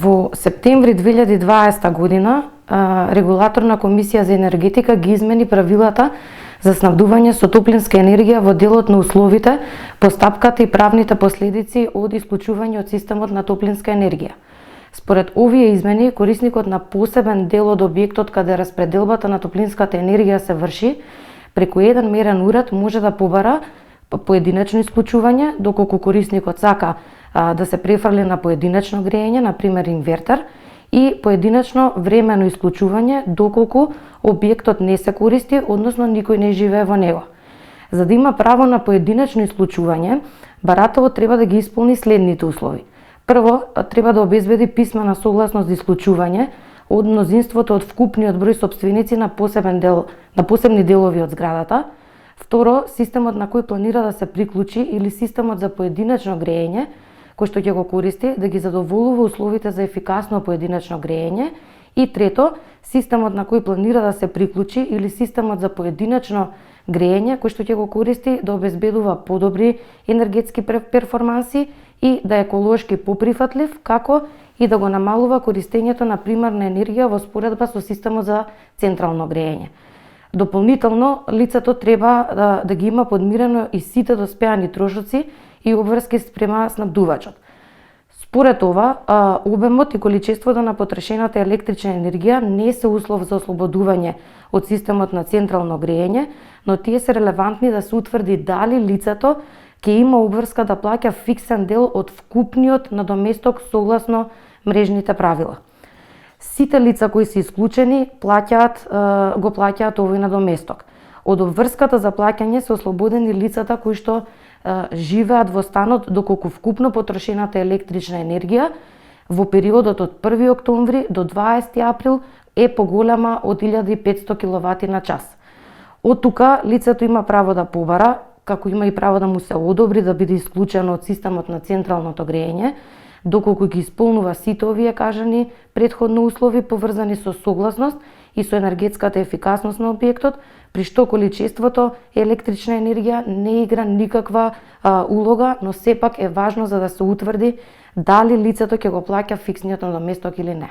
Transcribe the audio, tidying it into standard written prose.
Во септември 2020 година Регулаторна комисија за енергетика ги измени правилата за снабдување со топлинска енергија во делот на условите, постапката и правните последици од исклучување од системот на топлинска енергија. Според овие измени, корисникот на посебен дел од објектот каде распределбата на топлинската енергија се врши, преку еден мерен уред може да побара поединечно исклучување, доколку корисникот сака да се префрли на поединечно грејење, например инвертер, и поединечно времено исклучување доколку објектот не се користи, односно никој не живее во него. За да има право на поединечно исклучување, барателот треба да ги исполни следните услови. Прво, треба да обезбеди писмена согласност за исклучување од мнозинството од вкупниот број сопственици на посебни делови од зградата. Второ, системот на кој планира да се приклучи или системот за поединечно грејење, кој што ќе го користи, да ги задоволува условите за ефикасно поединечно грејење. И трето, системот на кој планира да се приклучи или системот за поединечно грејење, кој што ќе го користи да обезбедува подобри енергетски перформанси и да е еколошки поприфатлив, како и да го намалува користењето на примарна енергија во споредба со системот за централно грејење. Дополнително, лицето треба да ги има подмирено и сите доспеани трошоци и обврски спрема снабдувачот. Според ова, обемот и количеството на потрошената електрична енергија не се услов за ослободување од системот на централно грејење, но тие се релевантни да се утврди дали лицето ќе има обврска да плаќа фиксен дел од вкупниот надоместок согласно мрежните правила. Сите лица кои се исклучени го плаќаат овој надоместок. Од обврската за плаќање се ослободени лицата кои што живеат во станот доколку вкупно потрошената електрична енергија во периодот од 1 октомври до 20 април е поголема од 1500 киловати на час. Од тука лицето има право да побара, како има и право да му се одобри да биде исклучено од системот на централното грејење, доколку ги исполнува сите овие кажани претходно услови поврзани со согласност и со енергетската ефикасност на објектот, при што количеството електрична енергија не игра никаква улога, но сепак е важно за да се утврди дали лицето ќе го плаќа фиксниот надоместок или не.